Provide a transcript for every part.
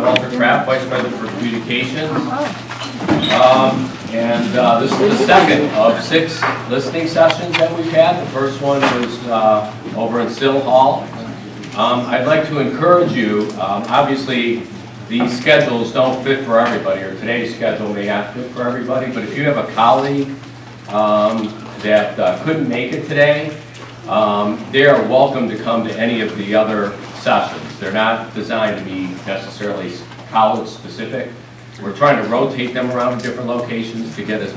Walter Kraft, Vice President for Communications. This is the second of 6 listening sessions that we've had. The first one was over in Sill Hall. I'd like to encourage you, obviously these schedules don't fit for everybody, or today's schedule may not fit for everybody, but if you have a colleague that couldn't make it today, they are welcome to come to any of the other sessions. They're not designed to be necessarily college specific. We're trying to rotate them around to different locations to get as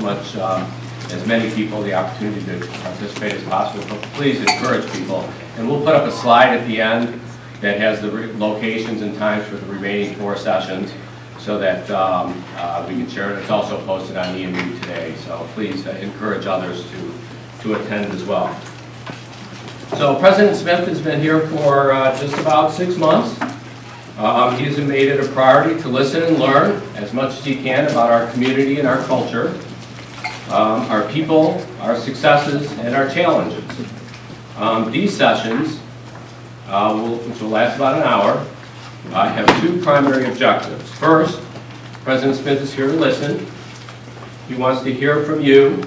many people the opportunity to participate as possible. But please encourage people. And we'll put up a slide at the end that has the locations and times for the remaining 4 sessions so that we can share it. It's also posted on EMU today. So please encourage others to attend as well. So President Smith has been here for just about 6 months. He has made it a priority to listen and learn as much as he can about our community and our culture, our people, our successes, and our challenges. These sessions, which will last about an hour, have 2 primary objectives. First, President Smith is here to listen. He wants to hear from you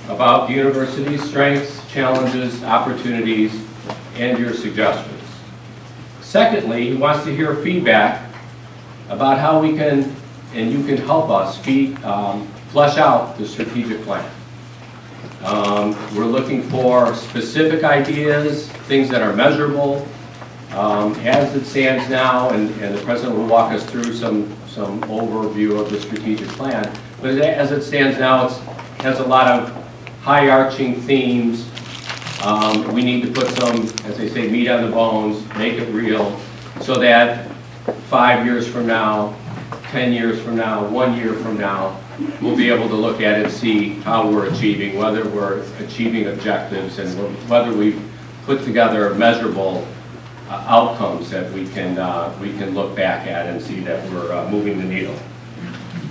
about the university's strengths, challenges, opportunities, and your suggestions. Secondly, he wants to hear feedback about how we can, and you can help us, flesh out the strategic plan. We're looking for specific ideas, things that are measurable. As it stands now, and the President will walk us through some overview of the strategic plan, but as it stands now, it has a lot of high-arching themes. We need to put some, as they say, meat on the bones, make it real, so that 5 years from now, 10 years from now, 1 year from now, we'll be able to look at it and see how we're achieving, whether we're achieving objectives, and whether we've put together measurable outcomes that we can look back at and see that we're moving the needle.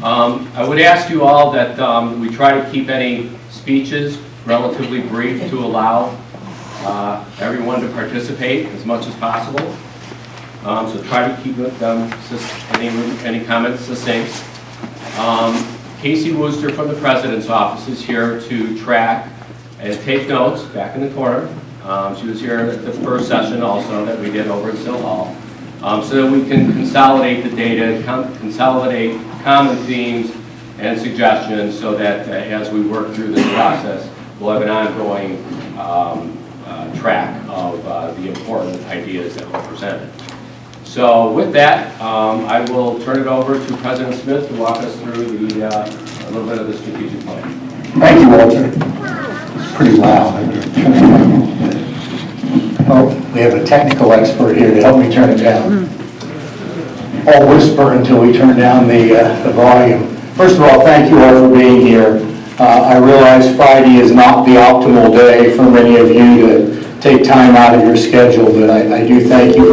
I would ask you all that we try to keep any speeches relatively brief to allow everyone to participate as much as possible. So try to keep them, any comments succinct. Casey Wooster from the President's Office is here to track and take notes back in the corner. She was here at the first session also that we did over at Sill Hall. So that we can consolidate the data, consolidate common themes and suggestions so that as we work through this process, we'll have an ongoing track of the important ideas that were presented. So with that, I will turn it over to President Smith to walk us through a little bit of the strategic plan. Thank you, Walter. It's pretty loud. Oh, we have a technical expert here to help me turn it down. I'll whisper until we turn down the volume. First of all, thank you all for being here. I realize Friday is not the optimal day for many of you to take time out of your schedule, but I do thank you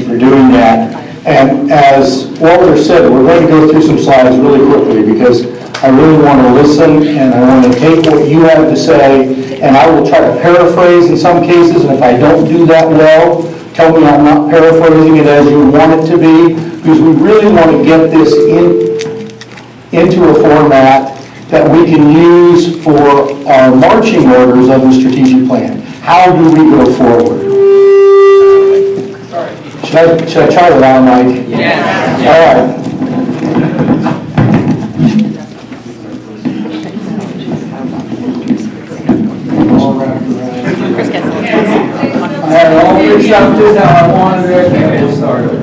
for doing that. And as Walter said, we're going to go through some slides really quickly because I really want to listen and I want to take what you have to say, and I will try to paraphrase in some cases, and if I don't do that well, tell me I'm not paraphrasing it as you want it to be, because we really want to get this into a format that we can use for our marching orders of the strategic plan. How do we go forward? Should I try it on, Mike? Yes. All right. I had it all fixed up just how I wanted it, and we'll start over.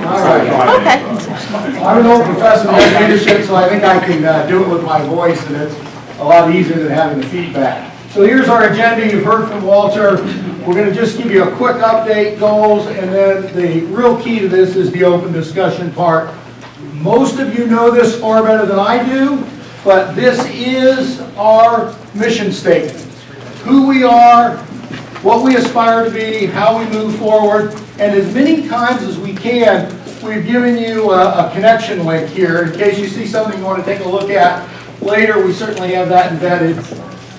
All right. Okay. I'm an old professor of leadership, so I think I can do it with my voice, and it's a lot easier than having the feedback. So here's our agenda. You've heard from Walter. We're going to just give you a quick update, goals, and then the real key to this is the open discussion part. Most of you know this far better than I do, but this is our mission statement. Who we are, what we aspire to be, how we move forward, and as many times as we can, we've given you a connection link here. In case you see something you want to take a look at later, we certainly have that embedded.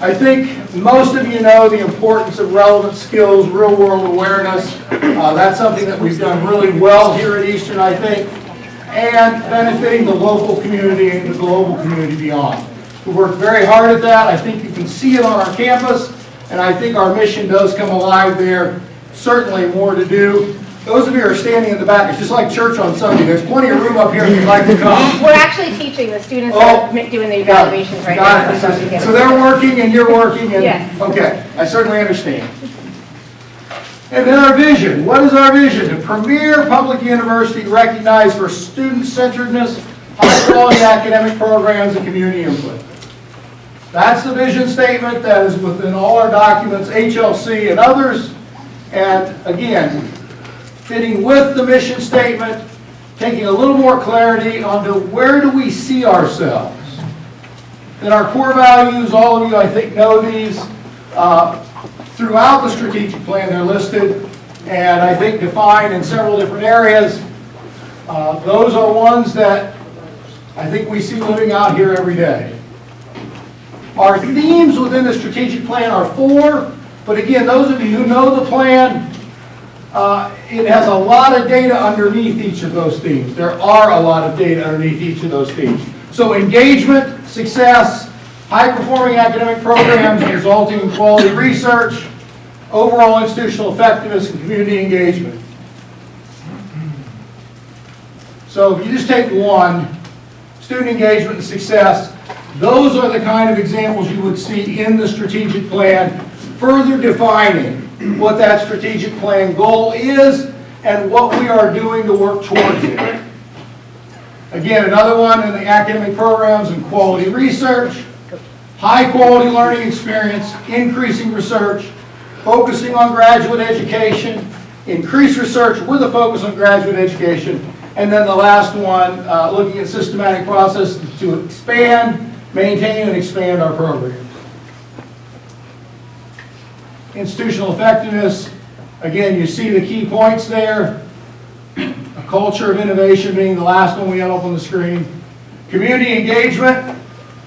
I think most of you know the importance of relevant skills, real-world awareness. That's something that we've done really well here at Eastern, I think, and benefiting the local community and the global community beyond. We've worked very hard at that. I think you can see it on our campus, and I think our mission does come alive there. Certainly more to do. Those of you who are standing in the back, it's just like church on Sunday. There's plenty of room up here if you'd like to come. We're actually teaching. The students are doing the evaluations right now. So they're working and you're working. And, yes. Okay, I certainly understand. And then our vision. What is our vision? A premier public university recognized for student-centeredness, high-quality academic programs, and community input. That's the vision statement that is within all our documents, HLC and others. And again, fitting with the mission statement, taking a little more clarity onto where do we see ourselves. And our core values, all of you I think know these, throughout the strategic plan they're listed, and I think defined in several different areas. Those are ones that I think we see living out here every day. Our themes within the strategic plan are 4, but again, those of you who know the plan, it has a lot of data underneath each of those themes. There are a lot of data underneath each of those themes. So engagement, success, high-performing academic programs resulting in quality research, overall institutional effectiveness, and community engagement. So if you just take one, student engagement and success, those are the kind of examples you would see in the strategic plan, further defining what that strategic plan goal is and what we are doing to work towards it. Again, another one in the academic programs and quality research, high quality learning experience, increasing research, focusing on graduate education, increase research with a focus on graduate education, and then the last one, looking at systematic processes to expand, maintain, and expand our programs. Institutional effectiveness, again, you see the key points there. A culture of innovation being the last one we have up on the screen. Community engagement,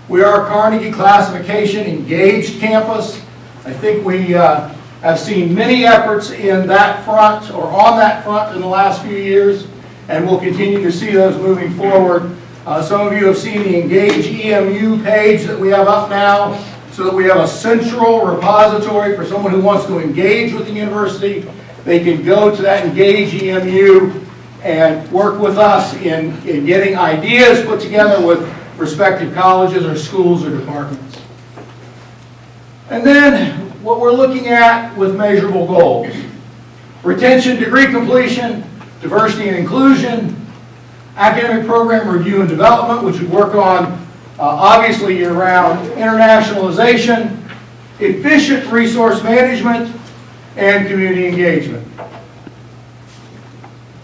we are a Carnegie classification engaged campus. I think we have seen many efforts in that front or on that front in the last few years, and we'll continue to see those moving forward. Some of you have seen the Engage EMU page that we have up now, so that we have a central repository for someone who wants to engage with the university. They can go to that Engage EMU and work with us in getting ideas put together with respective colleges or schools or departments. And then what we're looking at with measurable goals. Retention, degree completion, diversity and inclusion, academic program review and development, which we work on obviously year-round, internationalization, efficient resource management, and community engagement.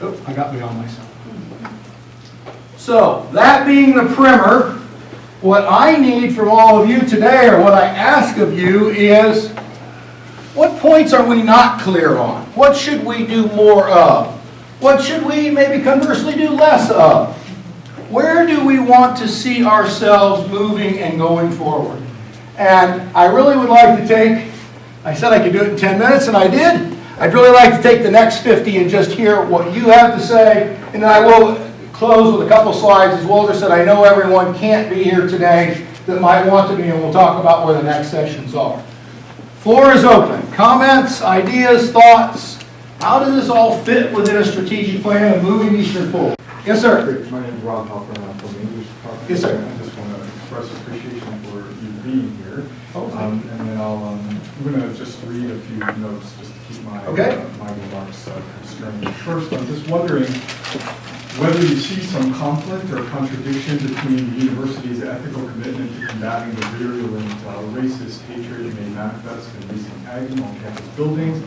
Oh, I got beyond myself. So, that being the primer, what I need from all of you today, or what I ask of you, is what points are we not clear on? What should we do more of? What should we maybe conversely do less of? Where do we want to see ourselves moving and going forward? And I really would like to take, I said I could do it in 10 minutes, and I did. I'd really like to take the next 50 and just hear what you have to say, and then I will close with a couple slides. As Walter said, I know everyone can't be here today that might want to be, and we'll talk about where the next sessions are. Floor is open. Comments, ideas, thoughts. How does this all fit within a strategic plan of moving Eastern forward? Yes, sir. My name is Rob Hopper, I'm from the English Department. Yes, sir. I just want to express appreciation for you being here. Oh, and then I'm going to just read a few notes just to keep my, my remarks constrained. First, I'm just wondering whether you see some conflict or contradiction between the university's ethical commitment to combating the virulent racist hatred it may manifest in recent tagging on campus buildings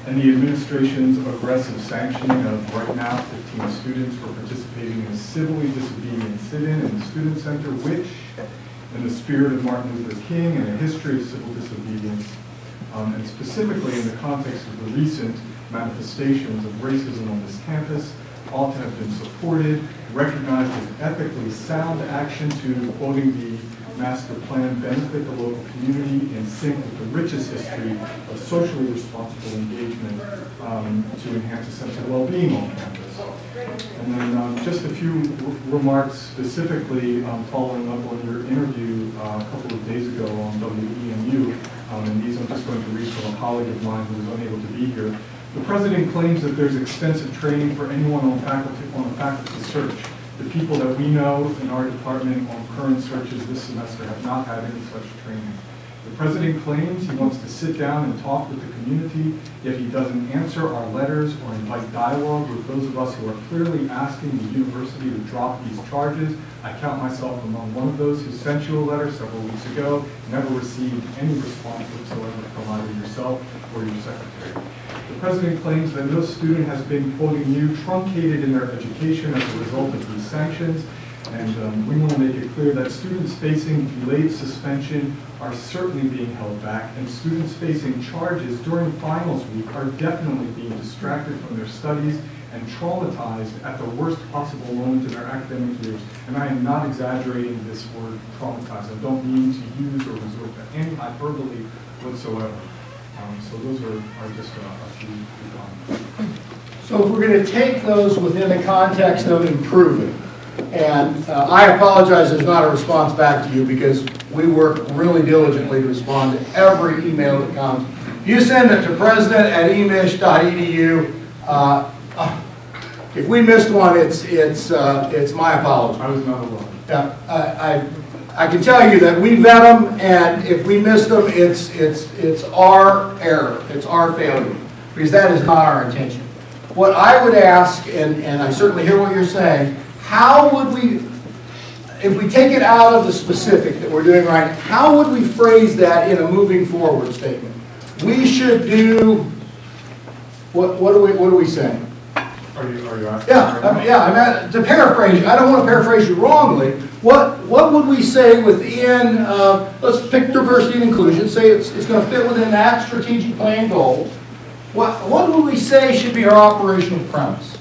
and the administration's aggressive sanctioning of right now 15 students for participating in a civilly disobedient sit-in in the student center, which, in the spirit of Martin Luther King and a history of civil disobedience, and specifically in the context of the recent manifestations of racism on this campus, ought to have been supported, recognized as ethically sound action to, quoting the master plan, benefit the local community in sync with the richest history of socially responsible engagement to enhance a sense of well-being on campus. And then just a few remarks specifically following up on your interview a couple of days ago on WEMU, and these I'm just going to read from a colleague of mine who was unable to be here. The president claims that there's extensive training for anyone on a faculty search. The people that we know in our department on current searches this semester have not had any such training. The president claims he wants to sit down and talk with the community, yet he doesn't answer our letters or invite dialogue with those of us who are clearly asking the university to drop these charges. I count myself among one of those who sent you a letter several weeks ago, never received any response whatsoever from either yourself or your secretary. The president claims that no student has been, quoting you, truncated in their education as a result of these sanctions. And we want to make it clear that students facing delayed suspension are certainly being held back, and students facing charges during finals week are definitely being distracted from their studies and traumatized at the worst possible moment in their academic years. And I am not exaggerating this word traumatized. I don't mean to use or resort to any hyperbole whatsoever. So those are just a few comments. So if we're going to take those within the context of improving, and I apologize there's not a response back to you because we work really diligently to respond to every email that comes. If you send it to president@emich.edu, if we missed one, it's my apology. I was not alone. Yeah, I can tell you that we vet them, and if we miss them, it's our error, it's our failure, because that is not our intention. What I would ask, and I certainly hear what you're saying, how would we, if we take it out of the specific that we're doing right now, how would we phrase that in a moving forward statement? We should do, what are we saying? Are you asking? Yeah, to paraphrase, I don't want to paraphrase you wrongly. What would we say within, let's pick diversity and inclusion, say it's going to fit within that strategic plan goal. What would we say should be our operational premise?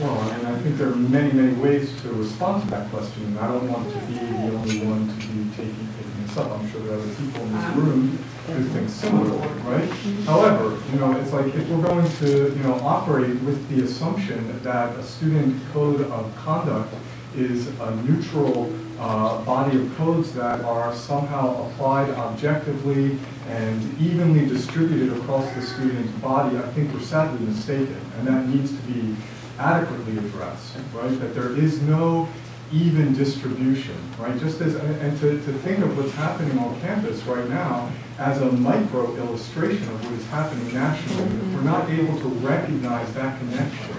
Well, I think there are many, many ways to respond to that question, and I don't want to be the only one to be taking this up. I'm sure there are other people in this room who think similarly, right? However, it's like if we're going to, operate with the assumption that a student code of conduct is a neutral body of codes that are somehow applied objectively and evenly distributed across the student's body, I think we're sadly mistaken, and that needs to be adequately addressed, right? That there is no even distribution, right? Just as, and to think of what's happening on campus right now as a micro illustration of what is happening nationally, if we're not able to recognize that connection,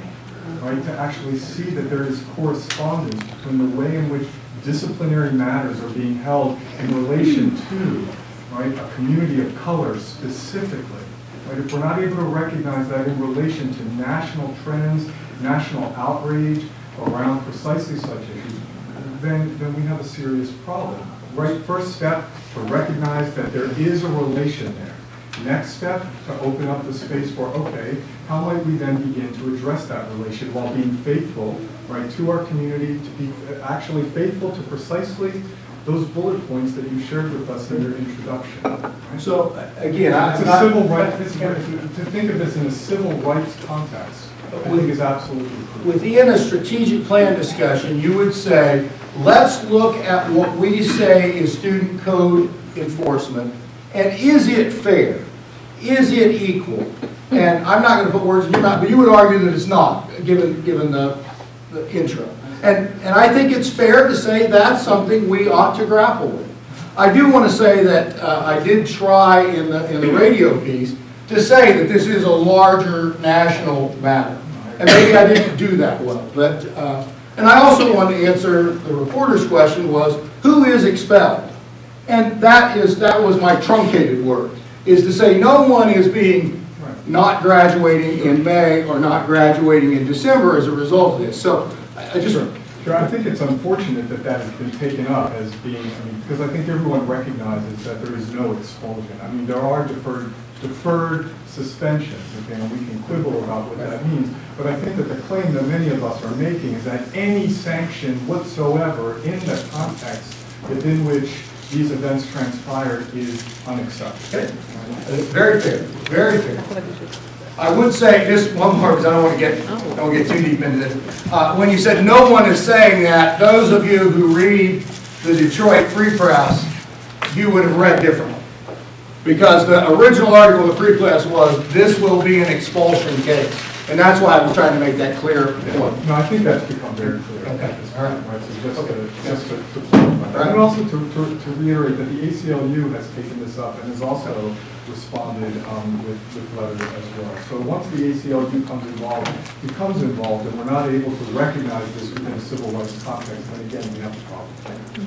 right? To actually see that there is correspondence between the way in which disciplinary matters are being held in relation to, right, a community of color specifically, right? If we're not able to recognize that in relation to national trends, national outrage around precisely such issues, then we have a serious problem. Right, first step, to recognize that there is a relation there. Next step, to open up the space for, okay, how might we then begin to address that relation while being faithful, right, to our community, to be actually faithful to precisely those bullet points that you shared with us in your introduction. Right? So, again, it's a civil rights, to think of this in a civil rights context, I think is absolutely crucial. Within a strategic plan discussion, you would say, let's look at what we say is student code enforcement, and is it fair? Is it equal? And I'm not going to put words in your mouth, but you would argue that it's not, given the intro. And I think it's fair to say that's something we ought to grapple with. I do want to say that I did try in the radio piece to say that this is a larger national matter. And maybe I didn't do that well. But, and I also want to answer the reporter's question was, who is expelled? And that was my truncated word, is to say no one is being not graduating in May or not graduating in December as a result of this. So I just Sure, I think it's unfortunate that that has been taken up as being, I mean, because I think everyone recognizes that there is no expulsion. I mean, there are deferred suspensions, okay, and we can quibble about what that means, but I think that the claim that many of us are making is that any sanction whatsoever in the context within which these events transpired is unacceptable. Okay. Very fair, very fair. I would say just one more, because I don't want to get too deep into this. When you said no one is saying that, those of you who read the Detroit Free Press, you would have read differently. Because the original article of the Free Press was, this will be an expulsion case. And that's why I was trying to make that clear. No, I think that's become very clear. Okay. All right. So just to clarify. And also to reiterate that the ACLU has taken this up and has also responded with letters as well. So once the ACLU becomes involved, and we're not able to recognize this within a civil rights context, then again, we have a problem.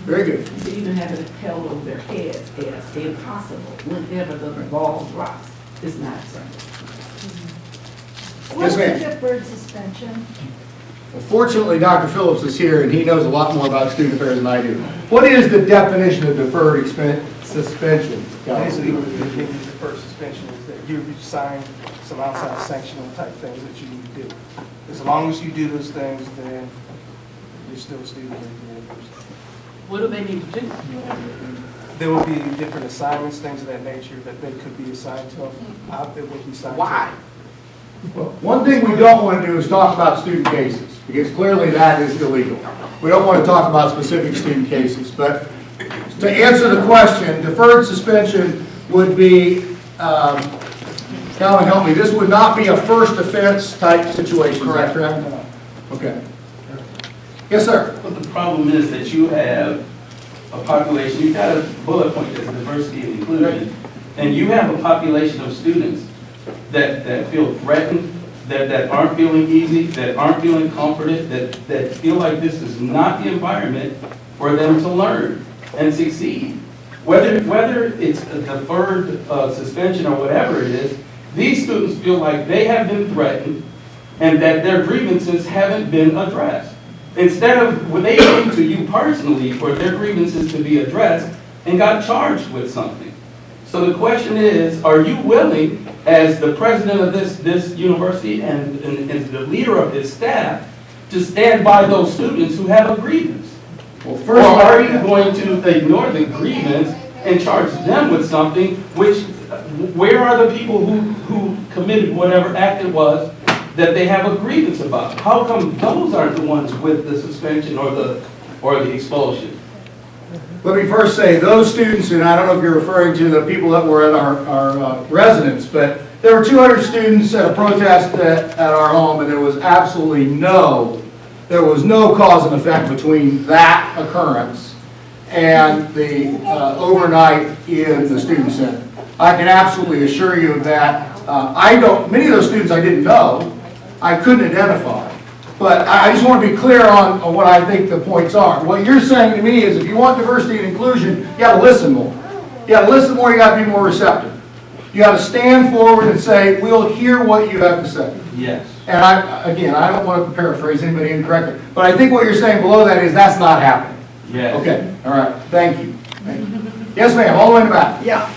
Very good. To even have it held over their heads as impossible whenever the ball drops is not acceptable. Yes, ma'am. Deferred suspension. Well, fortunately, Dr. Phillips is here, and he knows a lot more about student affairs than I do. What is the definition of deferred suspension? Basically, what the deferred suspension is that you sign some outside sanctional type things that you need to do. As long as you do those things, then you're still a student at the university. What do they need to do? There will be different assignments, things of that nature, that they could be assigned to them. It would be assigned to Why? them. Well, one thing we don't want to do is talk about student cases, because clearly that is illegal. We don't want to talk about specific student cases, but to answer the question, deferred suspension would be, Calvin, help me, this would not be a first offense type situation, is that correct? Okay. Yes, sir. But the problem is that you have a population, you've got a bullet point that's diversity and inclusion, and you have a population of students that feel threatened, that aren't feeling easy, that aren't feeling comforted, that feel like this is not the environment for them to learn and succeed. Whether it's a deferred suspension or whatever it is, these students feel like they have been threatened and that their grievances haven't been addressed. Instead of, when they came to you personally for their grievances to be addressed and got charged with something. So the question is, are you willing, as the president of this university and the leader of this staff, to stand by those students who have a grievance? Well, Or are you going to ignore the grievance and charge them with something where are the people who committed whatever act it was that they have a grievance about? How come those aren't the ones with the suspension or the expulsion? Let me first say, those students, and I don't know if you're referring to the people that were at our residence, but there were 200 students at a protest at our home, and there was absolutely no cause and effect between that occurrence and the overnight in the student center. I can absolutely assure you of that. Many of those students I didn't know, I couldn't identify. But I just want to be clear on what I think the points are. What you're saying to me is if you want diversity and inclusion, you got to listen more. You got to listen more, you got to be more receptive. You got to stand forward and say, we'll hear what you have to say. Yes. And I don't want to paraphrase anybody incorrectly, but I think what you're saying below that is that's not happening. Yes. Okay, all right, thank you. Thank you. Yes, ma'am, all the way in the back. Yeah,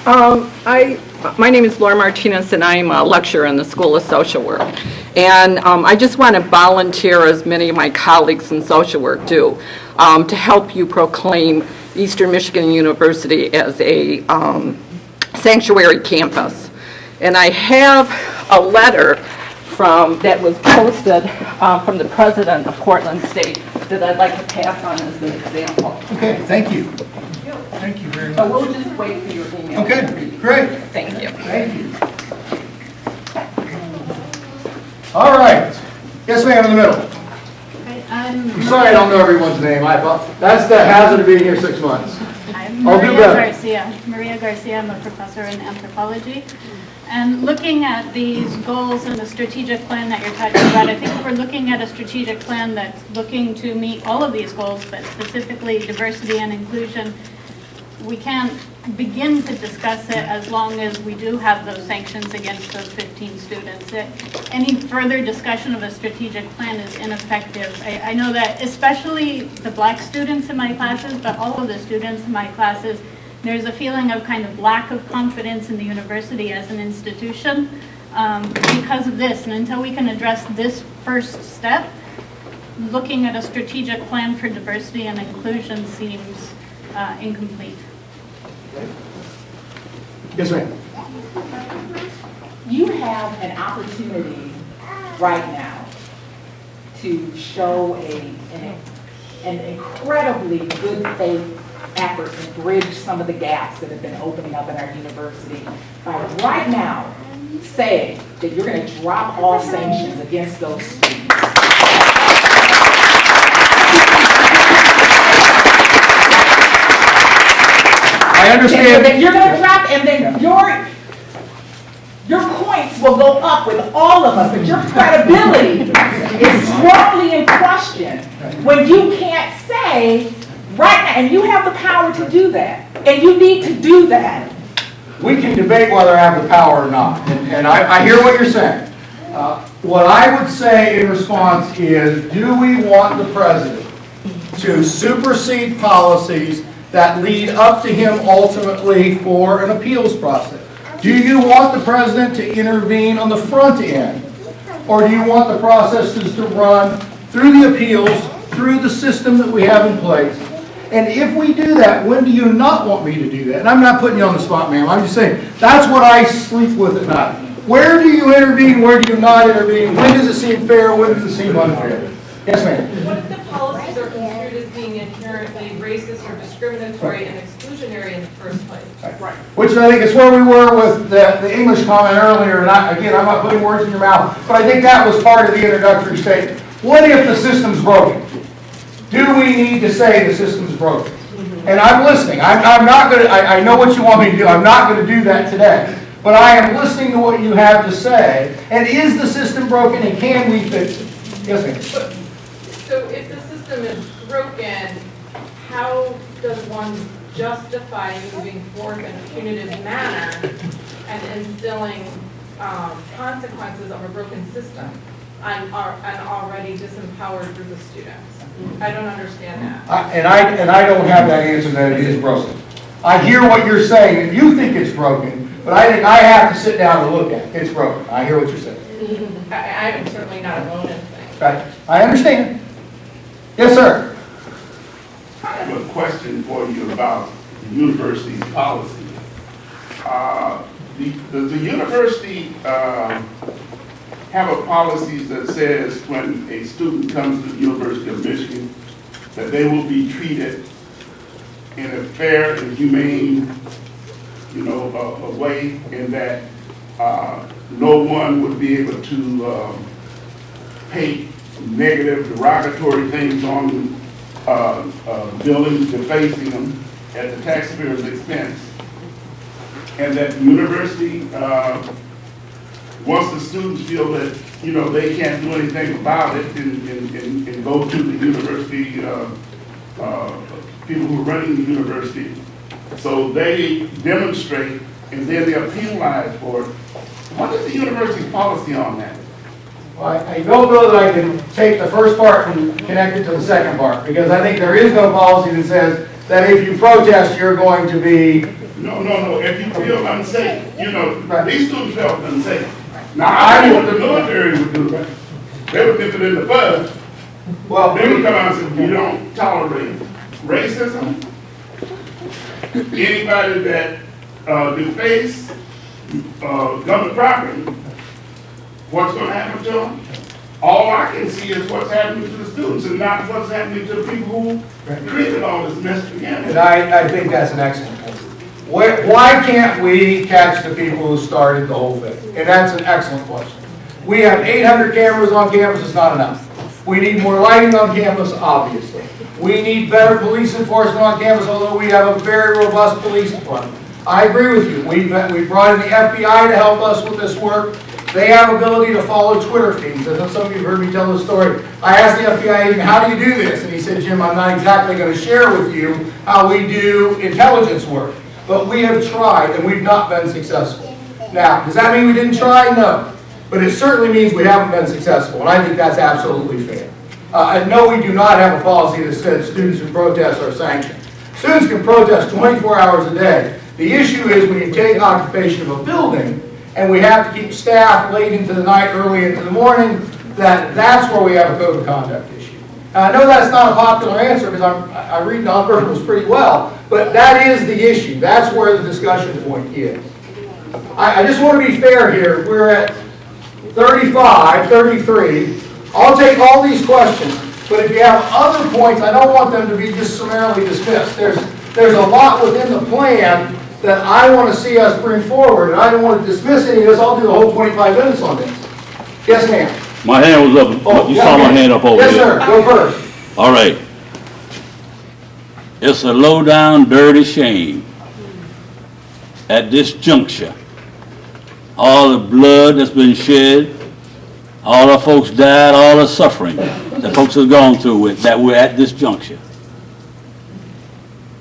my name is Laura Martinez, and I'm a lecturer in the School of Social Work. And I just want to volunteer, as many of my colleagues in social work do, to help you proclaim Eastern Michigan University as a sanctuary campus. And I have a letter that was posted from the president of Portland State that I'd like to pass on as an example. Okay, thank you. Thank you very So much. we'll just wait for your email. Okay, great. Thank you. Thank you. All right. Yes, ma'am, in the middle. I'm sorry I don't know everyone's name. That's the hazard of being here 6 months. I'm I'll do Maria better. Garcia. Maria Garcia, I'm a professor in anthropology. And looking at these goals and the strategic plan that you're talking about, I think if we're looking at a strategic plan that's looking to meet all of these goals, but specifically diversity and inclusion, we can't begin to discuss it as long as we do have those sanctions against those 15 students. Any further discussion of a strategic plan is ineffective. I know that especially the black students in my classes, but all of the students in my classes, there's a feeling of kind of lack of confidence in the university as an institution because of this. And until we can address this first step, looking at a strategic plan for diversity and inclusion seems incomplete. Yes, ma'am. You have an opportunity right now to show an incredibly good faith effort to bridge some of the gaps that have been opening up in our university by right now saying that you're going to drop all sanctions against those students. I understand. And then you're going to drop, and then your points will go up with all of us, but your credibility is strongly in question when you can't say right now, and you have the power to do that, and you need to do that. We can debate whether I have the power or not, and I hear what you're saying. What I would say in response is, do we want the president to supersede policies that lead up to him ultimately for an appeals process? Do you want the president to intervene on the front end? Or do you want the processes to run through the appeals, through the system that we have in place? And if we do that, when do you not want me to do that? And I'm not putting you on the spot, ma'am. I'm just saying, that's what I sleep with at night. Where do you intervene? Where do you not intervene? When does it seem fair? When does it seem unfair? Yes, ma'am. What if the policies are construed as being inherently racist or discriminatory and exclusionary in the first place? Right. Which I think is where we were with the English comment earlier. And again, I'm not putting words in your mouth, but I think that was part of the introductory statement. What if the system's broken? Do we need to say the system's broken? And I'm listening. I'm not going to, I know what you want me to do. I'm not going to do that today. But I am listening to what you have to say. And is the system broken and can we fix it? Yes, ma'am. So if the system is broken, how does one justify moving forth in a punitive manner and instilling consequences of a broken system on an already disempowered group of students? I don't understand that. And I don't have that answer that it is broken. I hear what you're saying, and you think it's broken, but I think I have to sit down and look at it. It's broken. I hear what you're saying. I'm certainly not alone in saying. Right. I understand. Yes, sir. I have a question for you about the university's policy. Does the university have a policy that says when a student comes to the University of Michigan that they will be treated in a fair and humane, a way, and that no one would be able to paint negative, derogatory things on buildings, defacing them at the taxpayer's expense, and that the university, once the students feel that they can't do anything about it, and go to the university, people who are running the university, so they demonstrate and then they are penalized for it. What is the university's policy on that? Well, I don't know that I can take the first part and connect it to the second part, because I think there is no policy that says that if you protest, you're going to be... No. If you feel unsafe, these students felt unsafe. Now, I know what the military would do. They would nip it in the bud. Well, they would come out and say, you don't tolerate racism. Anybody that deface government property, what's going to happen to them? All I can see is what's happening to the students and not what's happening to the people who created all this mess together. And I think that's an excellent point. Why can't we catch the people who started the whole thing? And that's an excellent question. We have 800 cameras on campus, it's not enough. We need more lighting on campus, obviously. We need better police enforcement on campus, although we have a very robust police department. I agree with you. We brought in the FBI to help us with this work. They have ability to follow Twitter feeds. As some of you have heard me tell the story. I asked the FBI agent, how do you do this? And he said, Jim, I'm not exactly going to share with you how we do intelligence work. but we have tried and we've not been successful. Now, does that mean we didn't try? No. But it certainly means we haven't been successful, and I think that's absolutely fair. And no, we do not have a policy that says students who protest are sanctioned. Students can protest 24 hours a day. The issue is when you take occupation of a building, and we have to keep staff late into the night, early into the morning, that's where we have a code of conduct issue. I know that's not a popular answer because I read nonverbals pretty well, but that is the issue. That's where the discussion point is. I just want to be fair here. We're at 35, 33. I'll take all these questions, but if you have other points, I don't want them to be just summarily dismissed. There's a lot within the plan that I want to see us bring forward, and I don't want to dismiss any of this. I'll do the whole 25 minutes on this. Yes, ma'am. My hand was up. Oh, You yeah, saw my okay. hand up over yes, there. Yes, sir. Go first. All right. It's a low-down, dirty shame at this juncture. All the blood that's been shed, all the folks died, all the suffering that folks have gone through with, that we're at this juncture.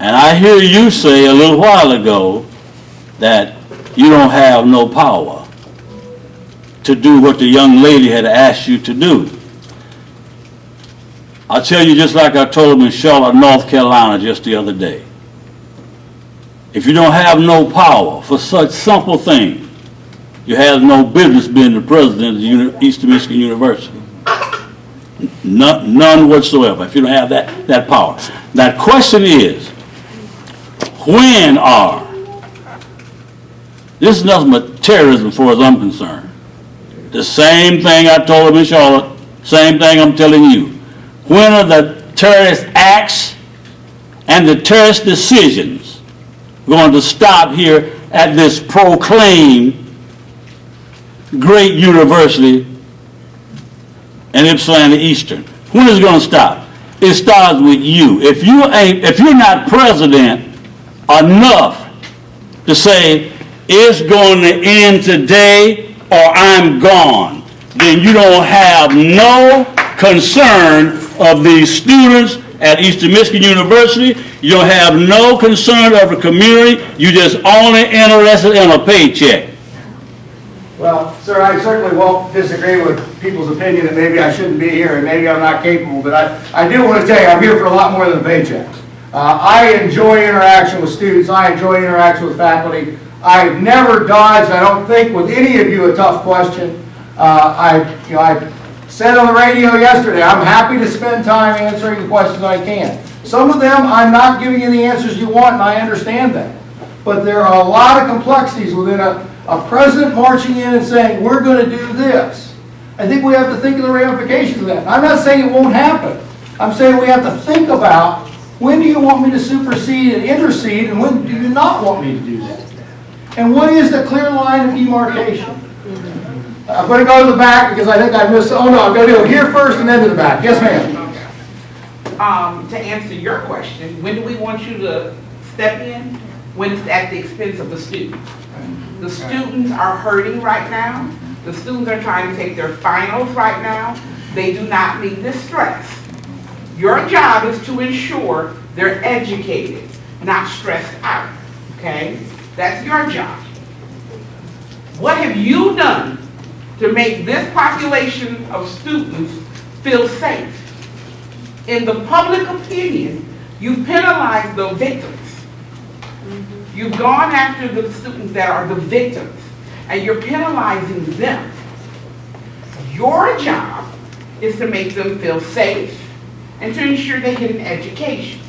And I hear you say a little while ago that you don't have no power to do what the young lady had asked you to do. I'll tell you just like I told them in Charlotte, North Carolina just the other day. If you don't have no power for such simple things, you have no business being the president of Eastern Michigan University. None whatsoever, if you don't have that power. That question is, when are, this is nothing but terrorism as far as I'm concerned. The same thing I told them in Charlotte, same thing I'm telling you. When are the terrorist acts and the terrorist decisions going to stop here at this proclaimed great university in Ypsilanti Eastern? When is it going to stop? It starts with you. If you're not president enough to say it's going to end today or I'm gone, then you don't have no concern of these students at Eastern Michigan University. You don't have no concern of the community. You're just only interested in a paycheck. Well, sir, I certainly won't disagree with people's opinion that maybe I shouldn't be here and maybe I'm not capable, but I do want to tell you I'm here for a lot more than a paycheck. I enjoy interaction with students. I enjoy interaction with faculty. I've never dodged, I don't think, with any of you a tough question. I said on the radio yesterday, I'm happy to spend time answering the questions I can. Some of them I'm not giving you the answers you want, and I understand that. But there are a lot of complexities within a president marching in and saying, we're going to do this. I think we have to think of the ramifications of that. I'm not saying it won't happen. I'm saying we have to think about, when do you want me to supersede and intercede, and when do you not want me to do that? And what is the clear line of demarcation? I'm going to go to the back because I think I missed, oh no, I'm going to go here first and then to the back. Yes, ma'am. To answer your question, when do we want you to step in? When it's at the expense of the student. The students are hurting right now. The students are trying to take their finals right now. They do not need this stress. Your job is to ensure they're educated, not stressed out, okay? That's your job. What have you done to make this population of students feel safe? In the public opinion, you've penalized the victims. You've gone after the students that are the victims, and you're penalizing them. Your job is to make them feel safe and to ensure they get an education.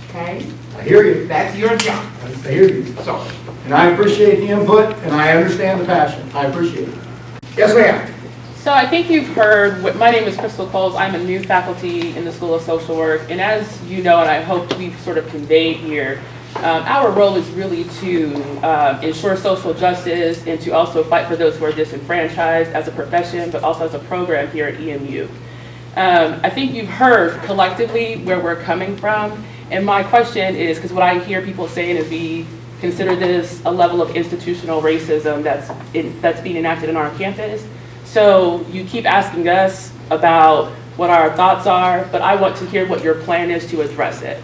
Okay? I hear you. That's your job. I hear you. So, and I appreciate the input, and I understand the passion. I appreciate it. Yes, ma'am. So I think you've heard, my name is Crystal Coles. I'm a new faculty in the School of Social Work. And as you know, and I hope we've sort of conveyed here, our role is really to ensure social justice and to also fight for those who are disenfranchised as a profession, but also as a program here at EMU. I think you've heard collectively where we're coming from. And my question is, because what I hear people saying is we consider this a level of institutional racism that's being enacted in our campus. So you keep asking us about what our thoughts are, but I want to hear what your plan is to address it.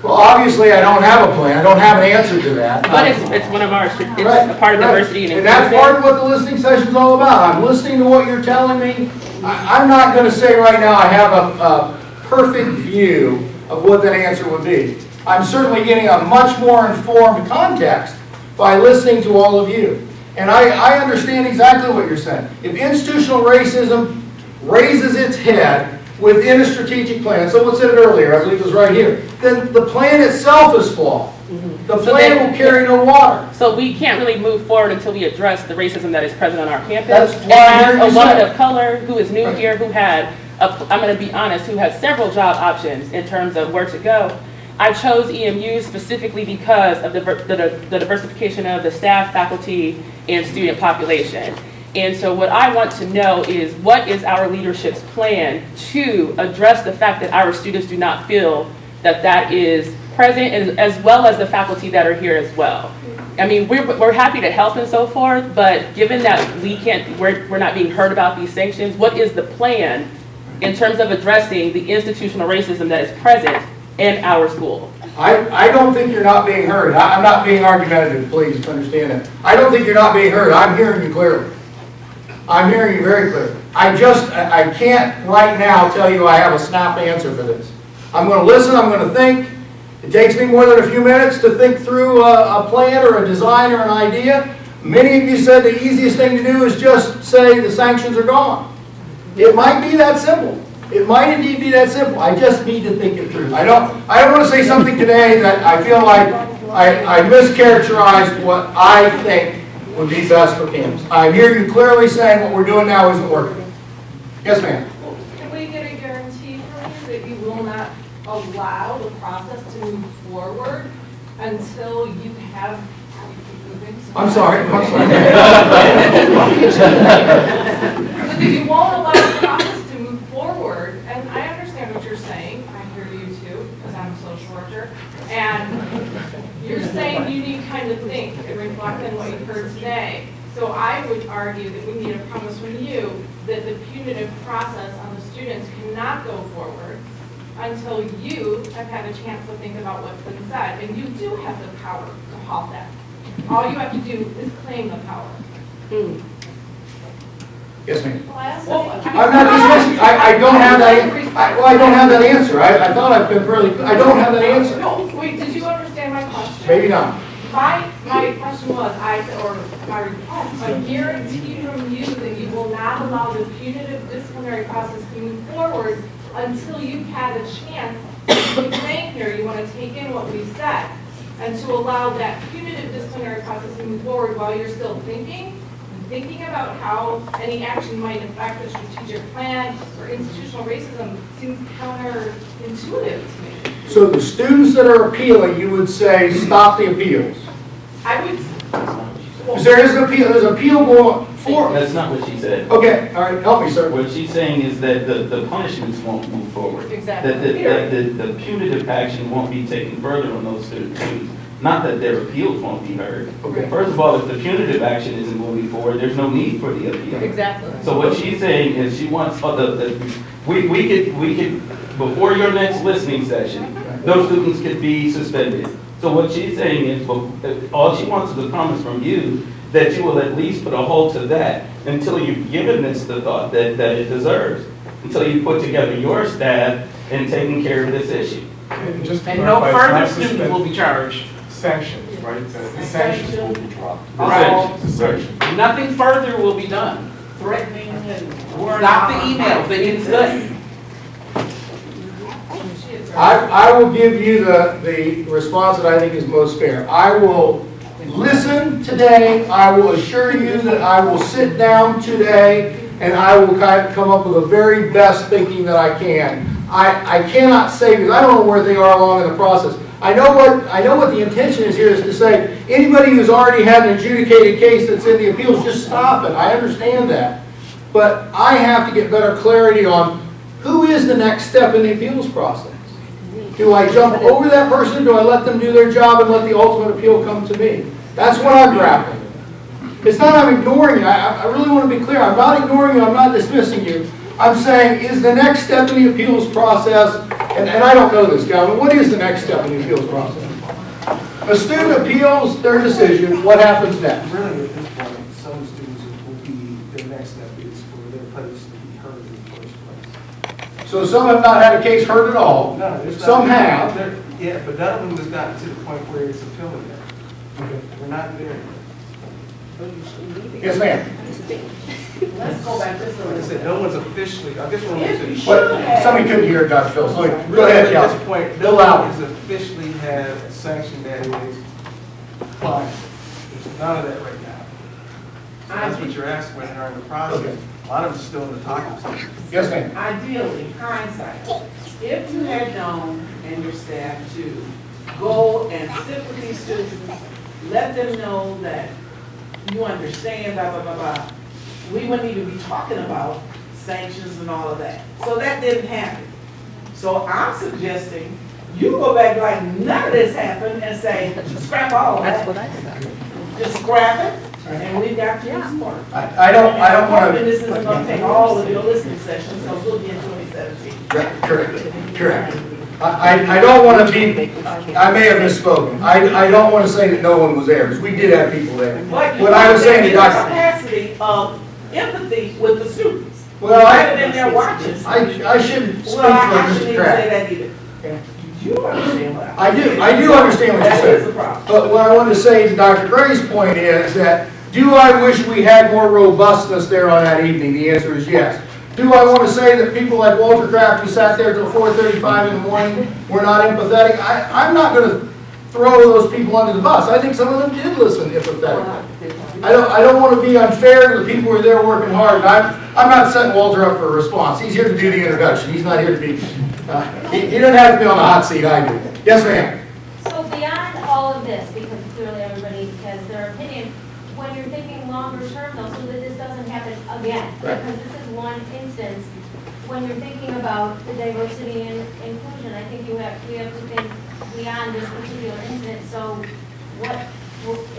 Well, obviously, I don't have a plan. I don't have an answer to that. But it's one of our, it's Right, a part of right. diversity and And inclusion. that's part of what the listening session is all about. I'm listening to what you're telling me. I'm not going to say right now I have a perfect view of what that answer would be. I'm certainly getting a much more informed context by listening to all of you. And I understand exactly what you're saying. If institutional racism raises its head within a strategic plan, someone said it earlier, I believe it was right here, then the plan itself is flawed. The plan will carry no water. So we can't really move forward until we address the racism that is present on our campus. That's why I'm hearing As you a woman say. of color who is new here, who had, I'm going to be honest, who has several job options in terms of where to go, I chose EMU specifically because of the diversification of the staff, faculty, and student population. And so what I want to know is, what is our leadership's plan to address the fact that our students do not feel that that is present, as well as the faculty that are here as well. I mean, we're happy to help and so forth, but given that we're not being heard about these sanctions, what is the plan in terms of addressing the institutional racism that is present in our school? I don't think you're not being heard. I'm not being argumentative, please understand that. I don't think you're not being heard. I'm hearing you clearly. I'm hearing you very clearly. I can't right now tell you I have a snap answer for this. I'm going to listen, I'm going to think. It takes me more than a few minutes to think through a plan or a design or an idea. Many of you said the easiest thing to do is just say the sanctions are gone. It might be that simple. It might indeed be that simple. I just need to think it through. I don't want to say something today that I feel like I mischaracterized what I think would be best for campus. I hear you clearly saying what we're doing now isn't working. Yes, ma'am. Can we get a guarantee from you that you will not allow the process to move forward until you have... I'm sorry. So that you won't allow the process to move forward, and I understand what you're saying. I hear you too, because I'm a social worker. And you're saying you need time to think and reflect on what you've heard today. So I would argue that we need a promise from you that the punitive process on the students cannot go forward until you have had a chance to think about what's been said. And you do have the power to halt that. All you have to do is claim the power. Yes, ma'am. Well, I'm not dismissing. I don't have that. I don't have that answer. I thought I've been fairly. I don't have that answer. No, wait. Did you understand my question? Maybe not. My question was, or my request, I guarantee from you that you will not allow the punitive disciplinary process to move forward until you've had a chance to think here. You want to take in what we said, and to allow that punitive disciplinary process to move forward while you're still thinking about how any action might affect a strategic plan or institutional racism seems counterintuitive to me. So the students that are appealing, you would say, stop the appeals. I would. Because there is an appeal. There's an appeal going forward. That's not what she said. Okay, all right, help me, sir. What she's saying is that the punishments won't move forward. Exactly. That the punitive action won't be taken further on those students. Not that their appeals won't be heard. Okay. First of all, if the punitive action isn't moving forward, there's no need for the appeal. Exactly. So what she's saying is she wants, we could, before your next listening session, those students could be suspended. So what she's saying is, all she wants is a promise from you that you will at least put a halt to that until you've given this the thought that it deserves, until you put together your staff and taking care of this issue. And just to And no clarify, further it's not students will be charged. Sanctions, right? The sanctions will be dropped. Right. The sanctions. Nothing further will be done. Threatening and stop the emails, they didn't study. I will give you the response that I think is most fair. I will listen today. I will assure you that I will sit down today and I will come up with the very best thinking that I can. I cannot say, because I don't know where they are along in the process. I know what the intention is here is to say, anybody who's already had an adjudicated case that's in the appeals, just stop it. I understand that. But I have to get better clarity on who is the next step in the appeals process. Do I jump over that person? Do I let them do their job and let the ultimate appeal come to me? That's what I'm grappling with. It's not I'm ignoring you. I really want to be clear. I'm not ignoring you. I'm not dismissing you. I'm saying, is the next step in the appeals process and I don't know this, Calvin, what is the next step in the appeals process? A student appeals their decision, what happens next? Really, at this point, some students will be, their next step is for their case to be heard in the first place. So some have not had a case heard at all. No, there's not. Some have. Yeah, but none of them has gotten to the point where it's appealing yet. Okay. We're not there. Yes, ma'am. Let's go back this Like I way. said, no one's officially, I guess what I'm If saying. you should What, have. somebody couldn't hear Dr. Phillips. Go Really, ahead, at Calvin. this point, Go no louder. one has officially had a sanction that is applied. There's none of that right now. So that's what you're asking when you're in the process. Okay. A lot of it's still in the talking stage. Yes, ma'am. Ideally, hindsight, if you had known and your staff to go and sit with these students, let them know that you understand, blah, blah, blah, blah, we wouldn't even be talking about sanctions and all of that. So that didn't happen. So I'm suggesting you go back like none of this happened and say, scrap all of that. That's what I said. Just scrap it, and we've got you smart. I don't want And to. this isn't gonna take all of your listening sessions, because we'll be in 2017. Correct. I don't want to be, I may have misspoken. I don't want to say that no one was there, because we did have people there. But you What I was saying to the Dr. capacity of empathy with the students. Well, Rather than their watches. I shouldn't speak for Well, I shouldn't Mr. even Kraft. say that either. You understand what I do understand what you're That is the saying. problem. But what I want to say to Dr. Gray's point is that, do I wish we had more robustness there on that evening? The answer is yes. Do I want to say that people like Walter Kraft, who sat there till 4:35 in the morning, were not empathetic? I'm not going to throw those people under the bus. I think some of them did listen empathetically. I don't want to be unfair to the people who are there working hard. And I'm not setting Walter up for a response. He's here to do the introduction. He's not here to be, he doesn't have to be on the hot seat, I do. Yes, ma'am. So beyond all of this, because clearly everybody has their opinion, when you're thinking longer term though, so that this doesn't happen again, Right. because this is one instance, when you're thinking about the diversity and inclusion, I think we have to think beyond this particular incident. So what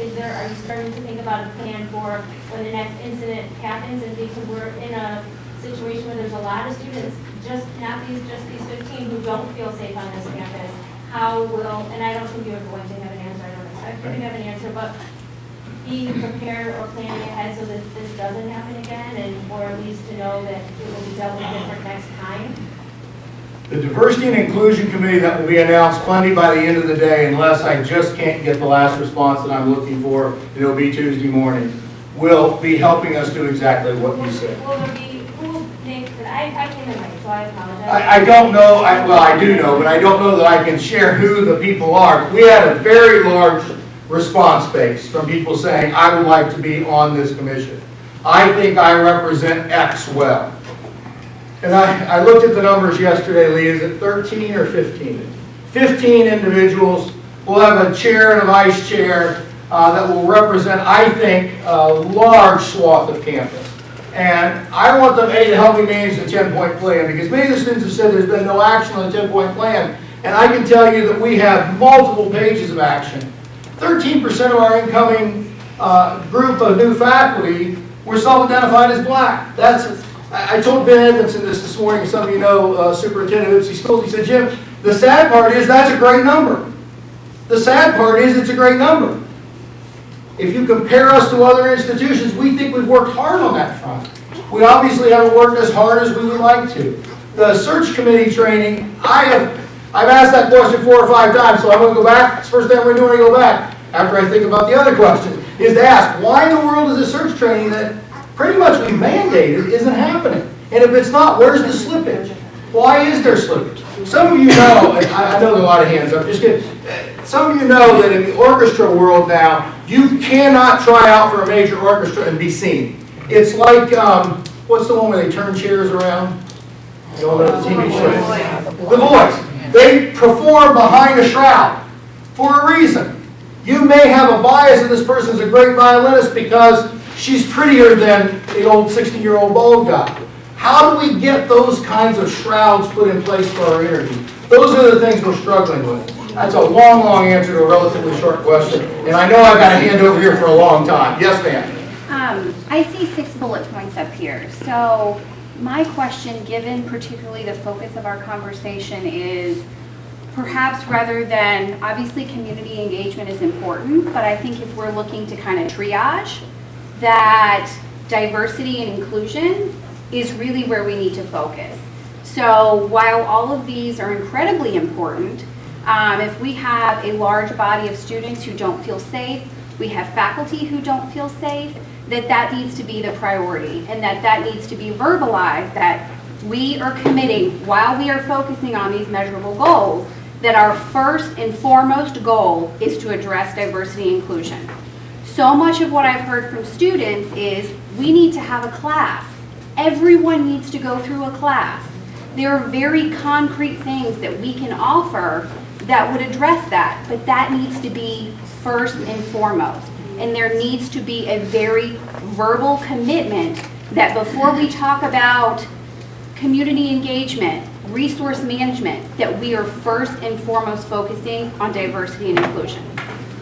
is there, are you starting to think about a plan for when the next incident happens? And because we're in a situation where there's a lot of students, just these 15 who don't feel safe on this campus, how will, and I don't think you're going to have an answer, I don't expect you to have an answer, but be prepared or planning ahead so that this doesn't happen again, and or at least to know that it will be dealt with different next time? The Diversity and Inclusion Committee that will be announced plenty by the end of the day, unless I just can't get the last response that I'm looking for, it'll be Tuesday morning, will be helping us do exactly what you said. Will there be, who named, I came in late, so I apologize. I don't know, well, I do know, but I don't know that I can share who the people are. We had a very large response base from people saying, I would like to be on this commission. I think I represent X well. And I looked at the numbers yesterday, Lee, is it 13 or 15? 15 individuals. We'll have a chair and a vice chair that will represent, I think, a large swath of campus. And I want them, A, to help me manage the 10-point plan, because many of the students have said there's been no action on the 10-point plan. And I can tell you that we have multiple pages of action. 13% of our incoming group of new faculty were self-identified as black. I told Ben Edmondson this morning, some of you know Superintendent of Oopsie Schools. He said, Jim, the sad part is that's a great number. The sad part is it's a great number. If you compare us to other institutions, we think we've worked hard on that front. We obviously haven't worked as hard as we would like to. The search committee training, I've asked that question 4 or 5 times, so I'm going to go back. It's the first time we're doing it, I go back, after I think about the other questions, is to ask, why in the world is the search training that pretty much we mandated isn't happening? And if it's not, where's the slippage? Why is there slippage? Some of you know, and I know there are a lot of hands up, just kidding. Some of you know that in the orchestra world now, you cannot try out for a major orchestra and be seen. It's like, what's the one where they turn chairs around? You know, the TV show. The Voice. They perform behind a shroud for a reason. You may have a bias that this person's a great violinist because she's prettier than the old 60-year-old bald guy. How do we get those kinds of shrouds put in place for our interview? Those are the things we're struggling with. That's a long, long answer to a relatively short question. And I know I've got a hand over here for a long time. Yes, ma'am. I see 6 bullet points up here. So my question, given particularly the focus of our conversation, is perhaps rather than, obviously community engagement is important, but I think if we're looking to kind of triage, that diversity and inclusion is really where we need to focus. So while all of these are incredibly important, if we have a large body of students who don't feel safe, we have faculty who don't feel safe, that needs to be the priority, and that needs to be verbalized, that we are committing, while we are focusing on these measurable goals, that our first and foremost goal is to address diversity and inclusion. So much of what I've heard from students is, we need to have a class. Everyone needs to go through a class. There are very concrete things that we can offer that would address that, but that needs to be first and foremost. And there needs to be a very verbal commitment that before we talk about community engagement, resource management, that we are first and foremost focusing on diversity and inclusion.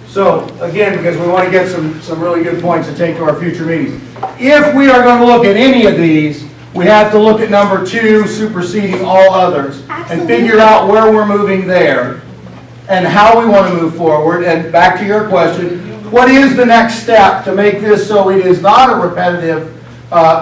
So, again, because we want to get some really good points to take to our future meetings. If we are going to look at any of these, we have to look at number 2, superseding all others, and figure out where we're moving there and how we want to move forward. And back to your question, what is the next step to make this so it is not a repetitive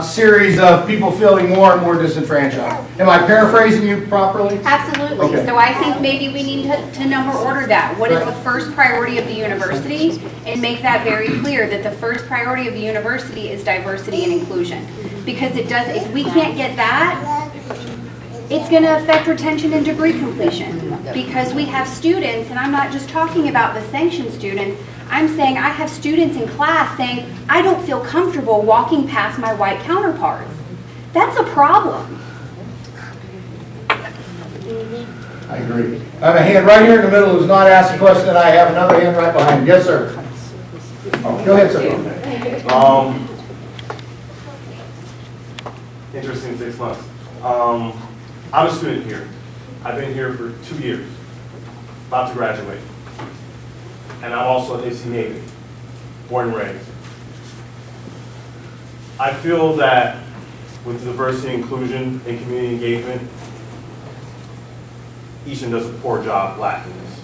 series of people feeling more and more disenfranchised? Am I paraphrasing you properly? Absolutely. Okay. So I think maybe we need to number order that. What is the first priority of the university? And make that very clear that the first priority of the university is diversity and inclusion. Because it does, if we can't get that, it's going to affect retention and degree completion. Because we have students, and I'm not just talking about the sanctioned students, I'm saying I have students in class saying, I don't feel comfortable walking past my white counterparts. That's a problem. I agree. I have a hand right here in the middle who's not asked a question, and I have another hand right behind. Yes, sir. Oh, go ahead, sir. Interesting 6 months. I'm a student here. I've been here for 2 years, about to graduate. And I'm also an AC Navy, born and raised. I feel that with diversity, inclusion, and community engagement, Eastern does a poor job lacking this.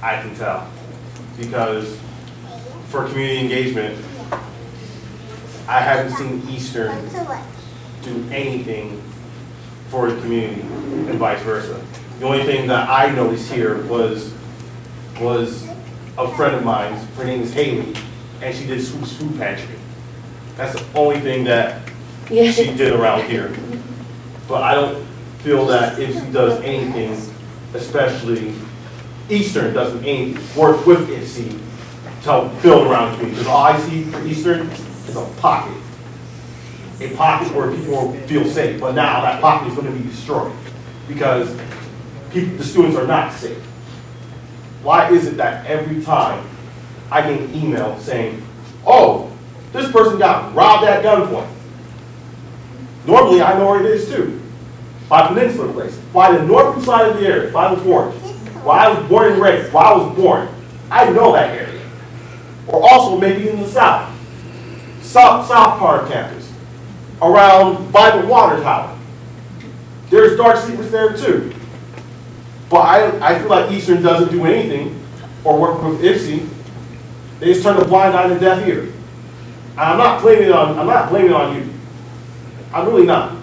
I can tell. Because for community engagement, I haven't seen Eastern do anything for the community and vice versa. The only thing that I noticed here was a friend of mine, her name is Haley, and she did Swoop's Food Pantry. That's the only thing that she did around here. But I don't feel that if she does anything, especially Eastern doesn't work with IFC to help build around the community. Because all I see for Eastern is a pocket where people feel safe. But now that pocket is going to be destroyed because the students are not safe. Why is it that every time I get an email saying, oh, this person got robbed at gunpoint? Normally, I know where it is too. By Peninsula Place. By the northern side of the area, by the forest. Where I was born and raised, where I was born. I know that area. Or also maybe in the south. South part of campus. Around by the water tower. There's dark sleepers there too. But I feel like Eastern doesn't do anything or work with IFC. They just turn a blind eye and a deaf ear. And I'm not blaming it on you. I'm really not.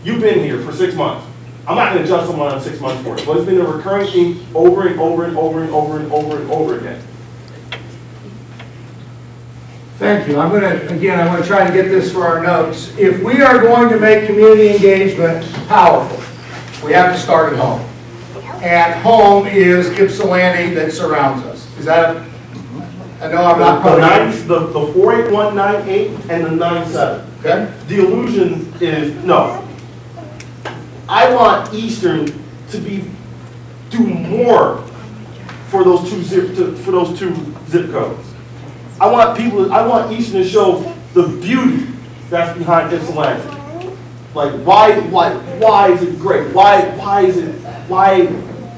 You've been here for 6 months. I'm not going to judge someone on 6 months for it, but it's been a recurring theme over and over and over and over and over and over again. Thank you. I'm going to try to get this for our notes. If we are going to make community engagement powerful, we have to start at home. And home is Ypsilanti that surrounds us. Is that I know I'm not probably... The 48198 and the 97. Okay. The illusion is, no. I want Eastern to do more for those two zip codes. I want Eastern to show the beauty that's behind Ypsilanti. Like why is it great? Why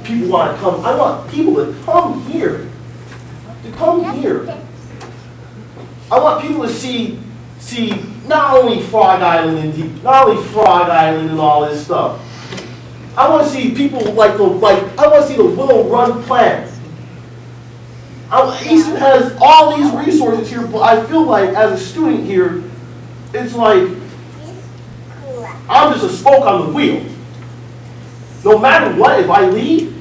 people want to come? I want people to come here. I want people to see see not only Frog Island and all this stuff. I want to see people I want to see the Willow Run plant. Easton has all these resources here, but I feel like as a student here, it's like I'm just a spoke on the wheel. No matter what, if I leave,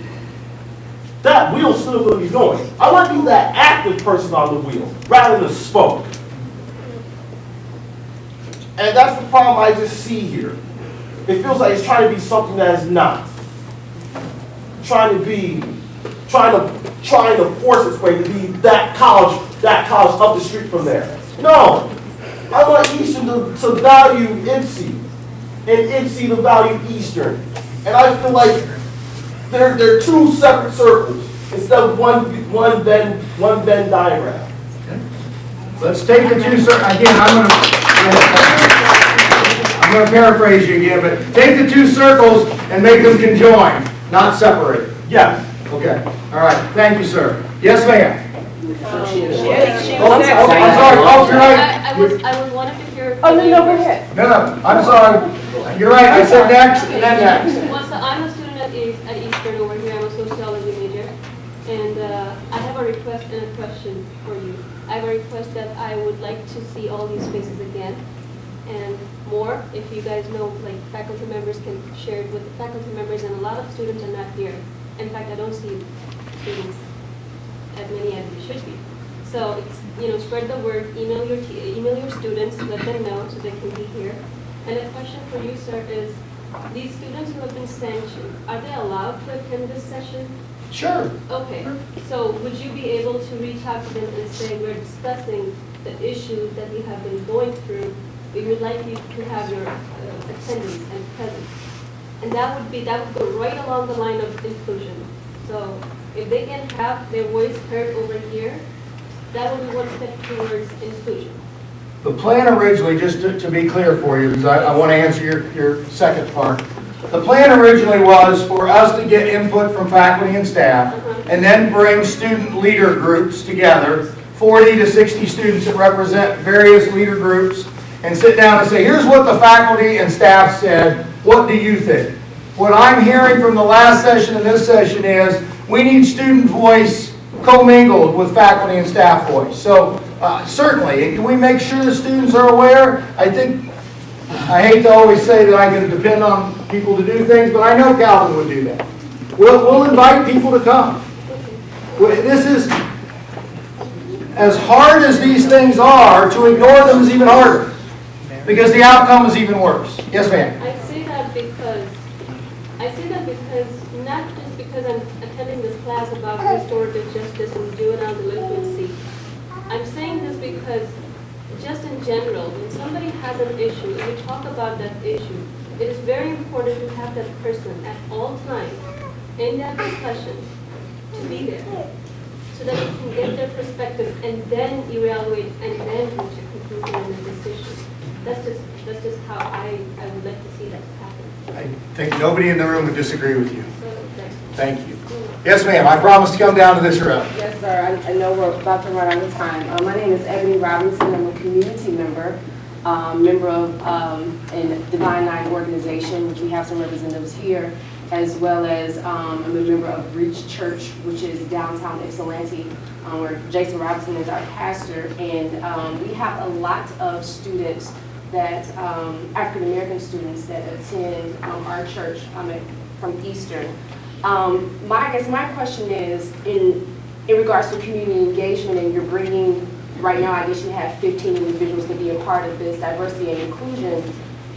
that wheel's still going to be going. I want to be that active person on the wheel rather than a spoke. And that's the problem I just see here. It feels like it's trying to be something that is not. Trying to force its way to be that college up the street from there. No. I want Eastern to value IPSI, and IPSI to value Eastern. And I feel like they're two separate circles instead of one Venn diagram. Let's take the two circles. Again, I'm going to paraphrase you again, but take the two circles and make them conjoin, not separate. Yes. Okay. All right. Thank you, sir. Yes, ma'am. I'm sorry. Oh, you're right. I was wanted to hear. Oh, no, go ahead. No, I'm sorry. You're right. I said next and then next. Well, so I'm a student at Eastern over here. I'm a sociology major. And I have a request and a question for you. I have a request that I would like to see all these faces again. And more, if you guys know, like faculty members can share it with the faculty members, and a lot of students are not here. In fact, I don't see students as many as they should be. So it's, spread the word, email your students, let them know so they can be here. And a question for you, sir, is these students who have been sanctioned, are they allowed to attend this session? Sure. Okay. So would you be able to reach out to them and say, we're discussing the issues that you have been going through, we would like you to have your attendance and presence. And that would go right along the line of inclusion. So if they can have their voice heard over here, that would be one step towards inclusion. The plan originally, just to be clear for you, because I want to answer your second part. The plan originally was for us to get input from faculty and staff, and then bring student leader groups together, 40 to 60 students that represent various leader groups, and sit down and say, here's what the faculty and staff said, what do you think? What I'm hearing from the last session and this session is, we need student voice commingled with faculty and staff voice. So certainly, can we make sure the students are aware? I hate to always say that I'm going to depend on people to do things, but I know Calvin would do that. We'll invite people to come. This is, as hard as these things are, to ignore them is even harder, because the outcome is even worse. Yes, ma'am. I say that because not just because I'm attending this class about restorative justice and juvenile delinquency. I'm saying this because just in general, when somebody has an issue, and we talk about that issue, it is very important to have that person at all times in that discussion to be there, so that you can get their perspective and then evaluate and then reach a conclusion and a decision. That's just how I would like to see that happen. I think nobody in the room would disagree with you. Thank you. Yes, ma'am. I promise to come down to this room. Yes, sir. I know we're about to run out of time. My name is Ebony Robinson. I'm a community member, member of a Divine Nine organization, which we have some representatives here, as well as I'm a member of Reach Church, which is downtown Ypsilanti, where Jason Robinson is our pastor. And we have a lot of students that, African-American students that attend our church from Eastern. I guess my question is, in regards to community engagement, and you're bringing, right now I guess you have 15 individuals to be a part of this diversity and inclusion.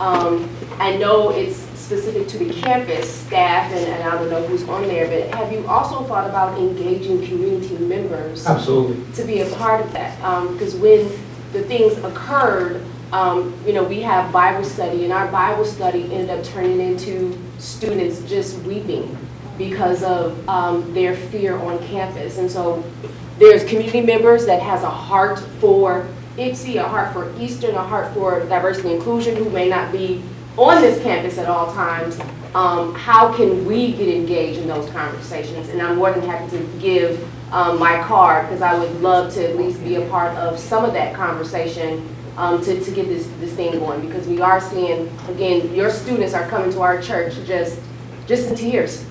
I know it's specific to the campus staff, and I don't know who's on there, but have you also thought about engaging community members? Absolutely. To be a part of that? Because when the things occurred, we have Bible study, and our Bible study ended up turning into students just weeping because of their fear on campus. And so there's community members that has a heart for IPSI, a heart for Eastern, a heart for diversity and inclusion, who may not be on this campus at all times. How can we get engaged in those conversations? And I'm more than happy to give my card, because I would love to at least be a part of some of that conversation to get this thing going, because we are seeing, again, your students are coming to our church just in tears.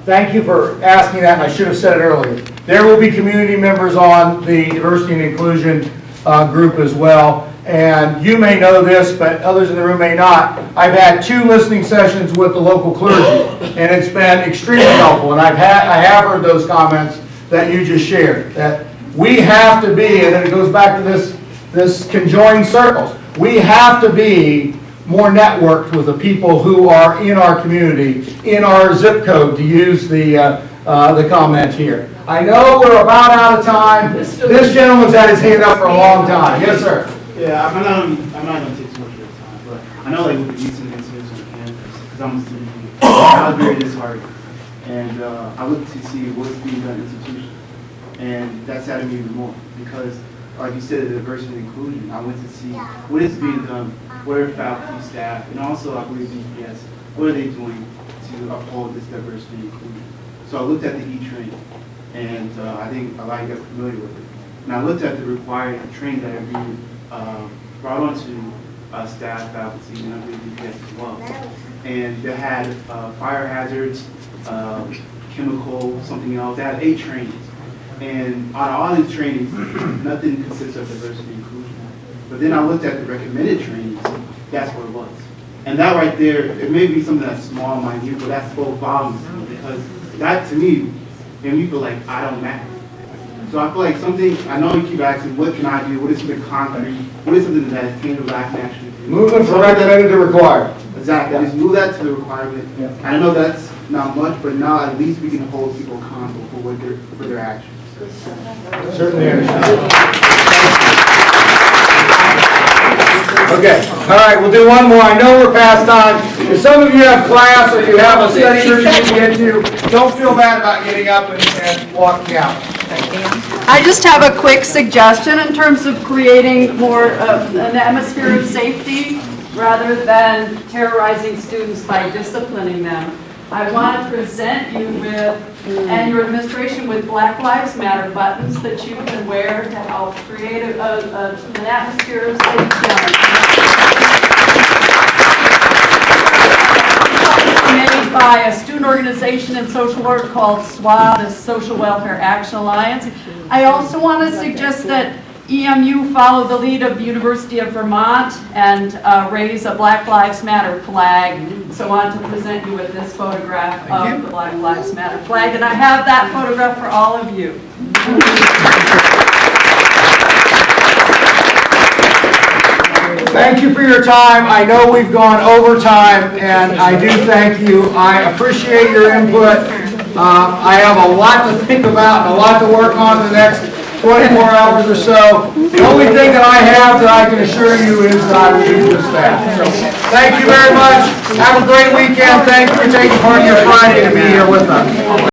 Thank you for asking that, and I should have said it earlier. There will be community members on the diversity and inclusion group as well. And you may know this, but others in the room may not. I've had 2 listening sessions with the local clergy, and it's been extremely helpful. And I have heard those comments that you just shared, that we have to be, and then it goes back to this conjoined circles, we have to be more networked with the people who are in our community, in our zip code, to use the comment here. I know we're about out of time. This gentleman's had his hand up for a long time. Yes, sir. Yeah, I'm not going to take too much of your time, but I know like with the recent incidents on campus, because I'm a student here, I was very disheartened. And I looked to see what's being done institutionally. And that saddened me even more, because like you said, the diversity and inclusion, I went to see what is being done, what are faculty, staff, and also I believe DPS, what are they doing to uphold this diversity and inclusion. So I looked at the E-Train, and I think a lot of you guys are familiar with it. And I looked at the required training that are being brought onto staff, faculty, and I believe DPS as well. And they had fire hazards, chemical, something else. They had 8 trainings. And out of all these trainings, nothing consists of diversity and inclusion. But then I looked at the recommended trainings, that's where it was. And that right there, it may be something that's small, minute, but that spoke volumes to me, because that to me made me feel like I don't matter. So I feel like something, I know you keep asking, what can I do? What is something concrete? What is something that is tangible that I can actually do? Moving from recommended to required. Exactly, just move that to the requirement. Yeah. I know that's not much, but now at least we can hold people accountable for their actions. Certainly understand. Okay, all right, we'll do one more. I know we're past time. If some of you have class or you have a study room you need to get to, don't feel bad about getting up and walking out. I just have a quick suggestion in terms of creating more of an atmosphere of safety rather than terrorizing students by disciplining them. I want to present you with, and your administration, with Black Lives Matter buttons that you can wear to help create an atmosphere of safety. Made by a student organization in social work called SWA, the Social Welfare Action Alliance. I also want to suggest that EMU follow the lead of the University of Vermont and raise a Black Lives Matter flag. So I want to present you with this photograph of the Black Lives Matter flag, and I have that photograph for all of you. Thank you for your time. I know we've gone over time, and I do thank you. I appreciate your input. I have a lot to think about and a lot to work on in the next 24 hours or so. The only thing that I have that I can assure you is that I will do just that. So, thank you very much. Have a great weekend. Thank you for taking part of your Friday to be here with us.